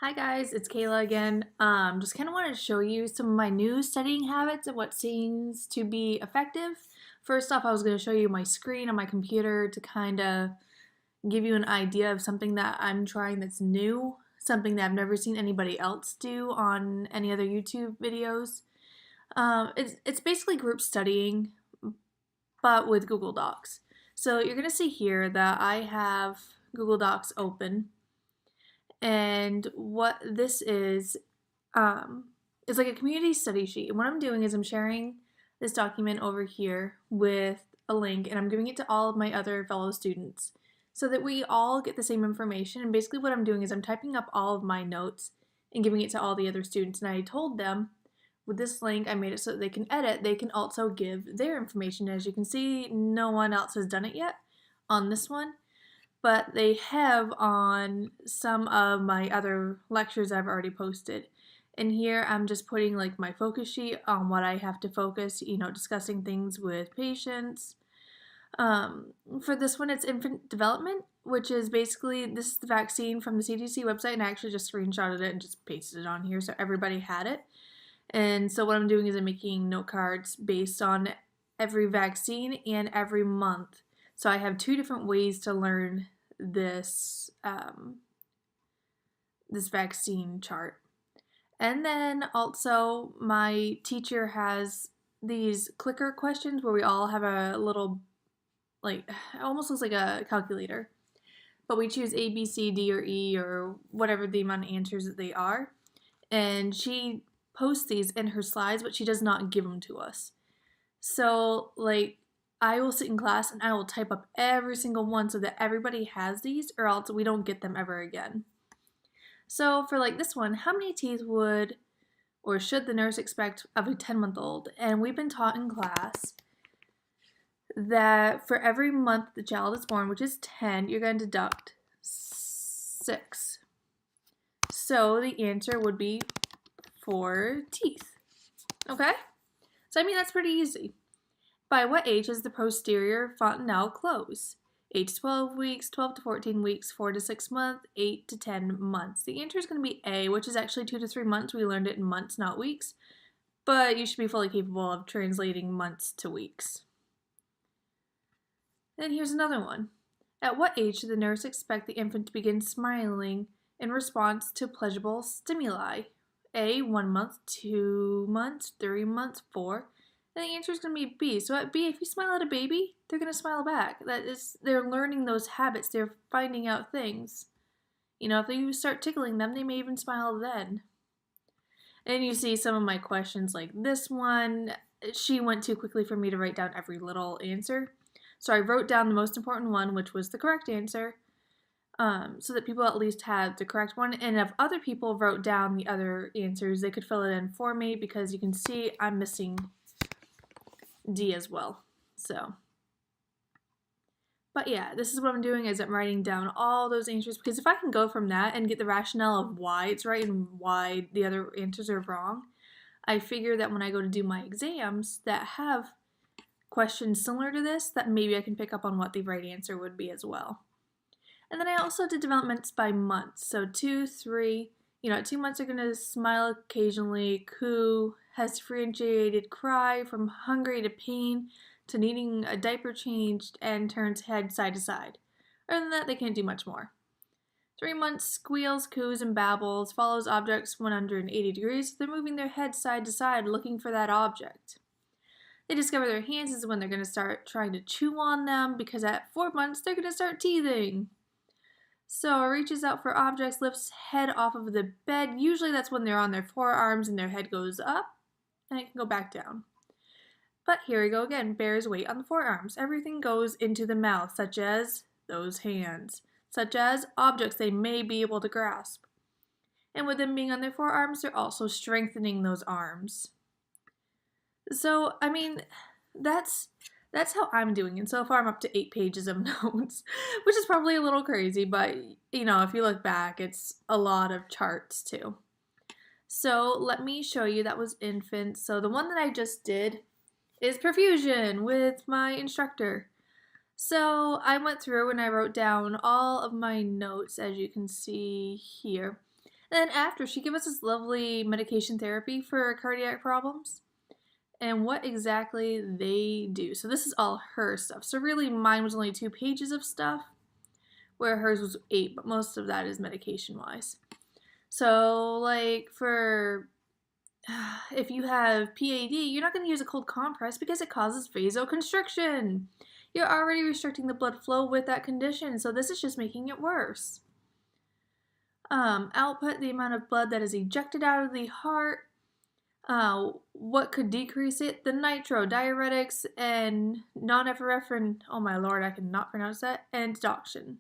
Hi guys, it's Kayla again. Just kind of wanted to show you some of my new studying habits and what seems to be effective. First off, I was going to show you my screen on my computer to kind of give you an idea of something that I'm trying that's new, something that I've never seen anybody else do on any other YouTube videos. It's basically group studying, but with Google Docs. So you're going to see here that I have Google Docs open. And what this is like a community study sheet. And what I'm doing is I'm sharing this document over here with a link, and I'm giving it to all of my other fellow students so that we all get the same information. And basically what I'm doing is I'm typing up all of my notes and giving it to all the other students. And I told them with this link, I made it so that they can edit. They can also give their information. As you can see, no one else has done it yet on this one, but they have on some of my other lectures I've already posted. And here I'm just putting like my focus sheet on what I have to focus, discussing things with patients. For this one, it's infant development, which is basically, this is the vaccine from the CDC website, and I actually just screenshotted it and just pasted it on here so everybody had it. And so what I'm doing is I'm making note cards based on every vaccine and every month. So I have two different ways to learn this this vaccine chart. And then also my teacher has these clicker questions where we all have a little, like, it almost looks like a calculator, but we choose A, B, C, D, or E, or whatever the amount of answers that they are. And she posts these in her slides, but she does not give them to us. So, like, I will sit in class and I will type up every single one so that everybody has these, or else we don't get them ever again. So for like this one, how many teeth would or should the nurse expect of a 10-month-old? And we've been taught in class that for every month the child is born, which is 10, you're going to deduct 6. So the answer would be 4 teeth. Okay? So I mean, that's pretty easy. By what age does the posterior fontanelle close? 8 to 12 weeks, 12 to 14 weeks, 4 to 6 months, 8 to 10 months. The answer is going to be A, which is actually 2 to 3 months. We learned it in months, not weeks. But you should be fully capable of translating months to weeks. Then here's another one. At what age should the nurse expect the infant to begin smiling in response to pleasurable stimuli? A, 1 month, 2 months, 3 months, 4. And the answer is going to be B. So at B, if you smile at a baby, they're going to smile back. They're learning those habits. They're finding out things. If you start tickling them, they may even smile then. And you see some of my questions like this one. She went too quickly for me to write down every little answer. So I wrote down the most important one, which was the correct answer, so that people at least had the correct one. And if other people wrote down the other answers, they could fill it in for me, because you can see I'm missing D as well. But yeah, this is what I'm doing, is I'm writing down all those answers, because if I can go from that and get the rationale of why it's right and why the other answers are wrong, I figure that when I go to do my exams that have questions similar to this, that maybe I can pick up on what the right answer would be as well. And then I also did developments by months. So 2, 3, at 2 months they're going to smile occasionally, coo, has differentiated cry from hungry to pain to needing a diaper changed, and turns head side to side. Other than that, they can't do much more. 3 months, squeals, coos, and babbles, follows objects 180 degrees. They're moving their head side to side looking for that object. They discover their hands is when they're going to start trying to chew on them, because at 4 months, they're going to start teething. So it reaches out for objects, lifts head off of the bed. Usually that's when they're on their forearms and their head goes up, and it can go back down. But here we go again, bears weight on the forearms. Everything goes into the mouth, such as those hands, such as objects they may be able to grasp. And with them being on their forearms, they're also strengthening those arms. So, I mean, that's how I'm doing. And so far I'm up to 8 pages of notes, which is probably a little crazy, but if you look back, it's a lot of charts too. So let me show you, that was infants. So the one that I just did is perfusion with my instructor. So I went through and I wrote down all of my notes, as you can see here. And then after, she gave us this lovely medication therapy for cardiac problems and what exactly they do. So this is all her stuff. So really mine was only 2 pages of stuff, where hers was 8, but most of that is medication-wise. So like for if you have PAD, you're not going to use a cold compress because it causes vasoconstriction. You're already restricting the blood flow with that condition, so this is just making it worse. Output, the amount of blood that is ejected out of the heart. What could decrease it? The nitro, diuretics, and non-epinephrine, oh my lord, I cannot pronounce that, and digoxin.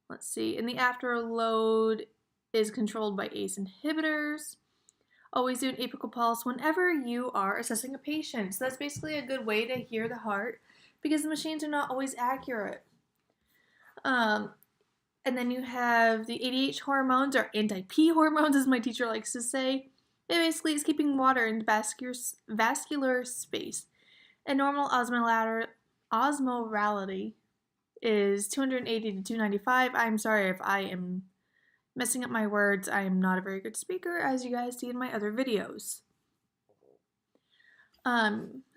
Let's see, and the afterload is controlled by ACE inhibitors. Always do an apical pulse whenever you are assessing a patient. So that's basically a good way to hear the heart because the machines are not always accurate. And then you have the ADH hormones, or anti-P hormones as my teacher likes to say. It basically is keeping water in vascular space. And normal osmolality is 280 to 295. I'm sorry if I am messing up my words. I am not a very good speaker, as you guys see in my other videos.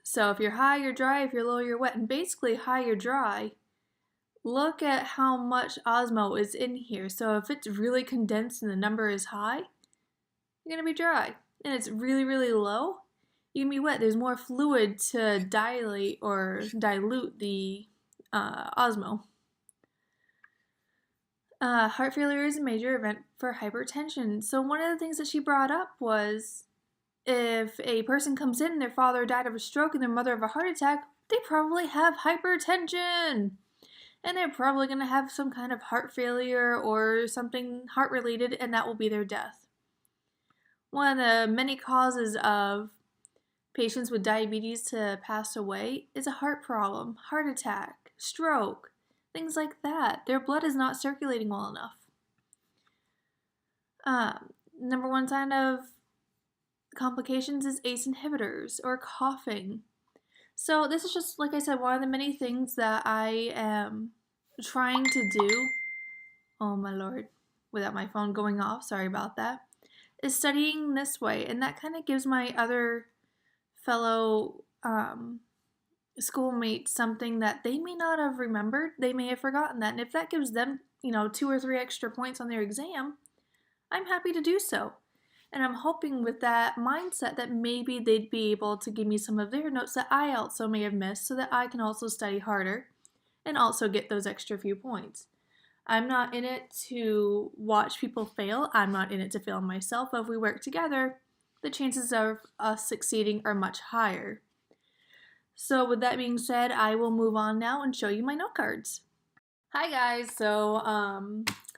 So if you're high, you're dry. If you're low, you're wet. And basically, high, you're dry. Look at how much osmo is in here. So if it's really condensed and the number is high, you're going to be dry. And it's really, really low, you can be wet. There's more fluid to dilate or dilute the osmo. Heart failure is a major event for hypertension. So one of the things that she brought up was if a person comes in and their father died of a stroke and their mother of a heart attack, they probably have hypertension. And they're probably going to have some kind of heart failure or something heart related, and that will be their death. One of the many causes of patients with diabetes to pass away is a heart problem, heart attack, stroke, things like that. Their blood is not circulating well enough. Number one sign of complications is ACE inhibitors or coughing. So this is just, like I said, one of the many things that I am trying to do. Oh my lord, without my phone going off, sorry about that. Is studying this way, and that kind of gives my other fellow schoolmates something that they may not have remembered. They may have forgotten that, and if that gives them, 2 or 3 extra points on their exam, I'm happy to do so. And I'm hoping with that mindset that maybe they'd be able to give me some of their notes that I also may have missed so that I can also study harder and also get those extra few points. I'm not in it to watch people fail. I'm not in it to fail myself. But if we work together, the chances of us succeeding are much higher. So with that being said, I will move on now and show you my note cards. Hi guys, so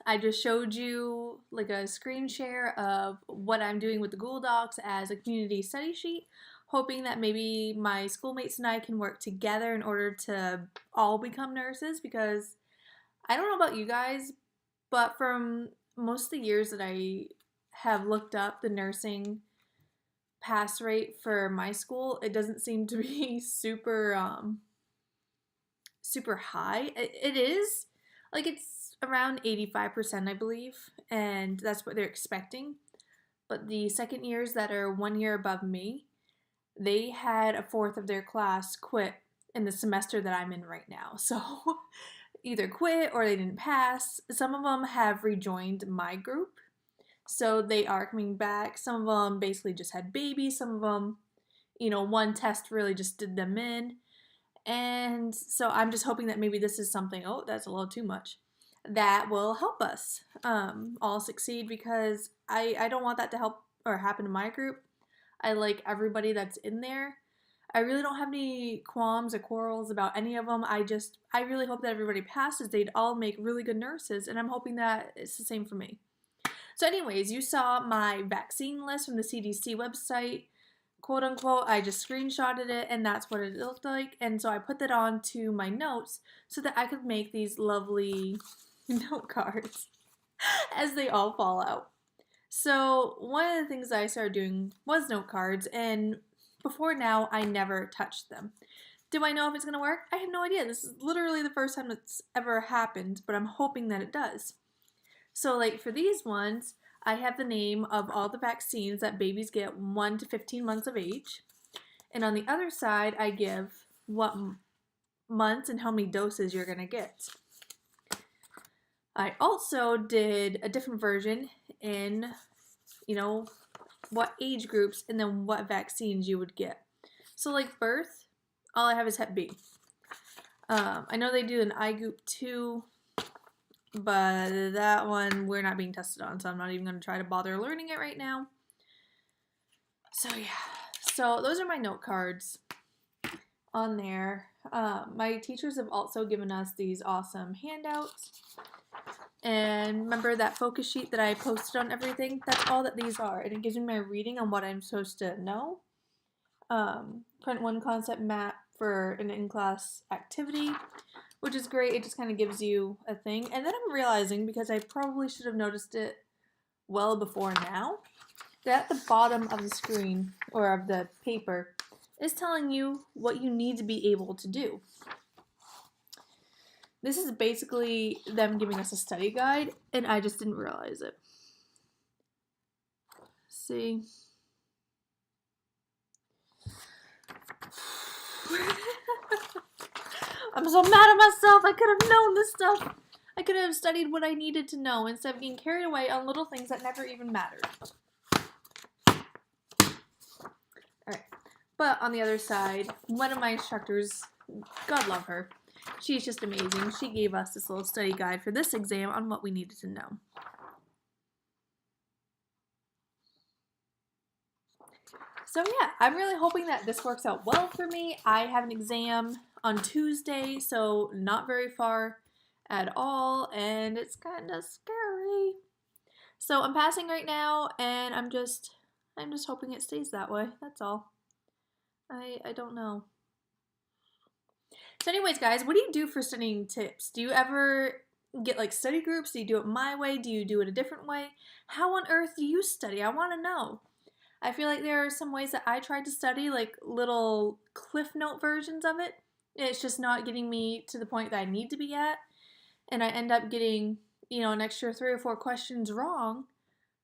I just showed you like a screen share of what I'm doing with the Google Docs as a community study sheet, hoping that maybe my schoolmates and I can work together in order to all become nurses, because I don't know about you guys, but from most of the years that I have looked up the nursing pass rate for my school, it doesn't seem to be super high. It is, like, it's around 85%, I believe, and that's what they're expecting. But the second years that are 1 year above me, they had a fourth of their class quit in the semester that I'm in right now. So either quit or they didn't pass. Some of them have rejoined my group, so they are coming back. Some of them basically just had babies. Some of them, one test really just did them in. And so I'm just hoping that maybe this is something, oh, that's a little too much, that will help us all succeed, because I don't want that to help or happen to my group. I like everybody that's in there. I really don't have any qualms or quarrels about any of them. I really hope that everybody passes. They'd all make really good nurses, and I'm hoping that it's the same for me. So anyways, you saw my vaccine list from the CDC website, quote unquote. I just screenshotted it, and that's what it looked like. And so I put that onto my notes so that I could make these lovely note cards as they all fall out. So one of the things that I started doing was note cards, and before now, I never touched them. Do I know if it's going to work? I have no idea. This is literally the first time it's ever happened, but I'm hoping that it does. So like for these ones, I have the name of all the vaccines that babies get 1 to 15 months of age. And on the other side, I give what months and how many doses you're going to get. I also did a different version in, what age groups and then what vaccines you would get. So like birth, all I have is Hep B. I know they do an I group too, but that one we're not being tested on, so I'm not even going to try to bother learning it right now. So yeah, so those are my note cards on there. My teachers have also given us these awesome handouts. And remember that focus sheet that I posted on everything? That's all that these are. And it gives me my reading on what I'm supposed to know. Print one concept map for an in-class activity, which is great. It just kind of gives you a thing. And then I'm realizing, because I probably should have noticed it well before now, that at the bottom of the screen, or of the paper, is telling you what you need to be able to do. This is basically them giving us a study guide, and I just didn't realize it. See? I'm so mad at myself. I could have known this stuff. I could have studied what I needed to know instead of being carried away on little things that never even mattered. Alright. But on the other side, one of my instructors, God love her, she's just amazing. She gave us this little study guide for this exam on what we needed to know. So yeah, I'm really hoping that this works out well for me. I have an exam on Tuesday, so not very far at all, and it's kind of scary. So I'm passing right now, and I'm just hoping it stays that way. That's all. I don't know. So anyways, guys, what do you do for studying tips? Do you ever get like study groups? Do you do it my way? Do you do it a different way? How on earth do you study? I want to know. I feel like there are some ways that I tried to study, like little cliff note versions of it. It's just not getting me to the point that I need to be at. And I end up getting, an extra 3 or 4 questions wrong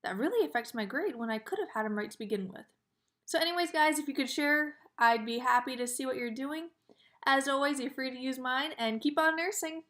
that really affects my grade when I could have had them right to begin with. So anyways, guys, if you could share, I'd be happy to see what you're doing. As always, you're free to use mine, and keep on nursing.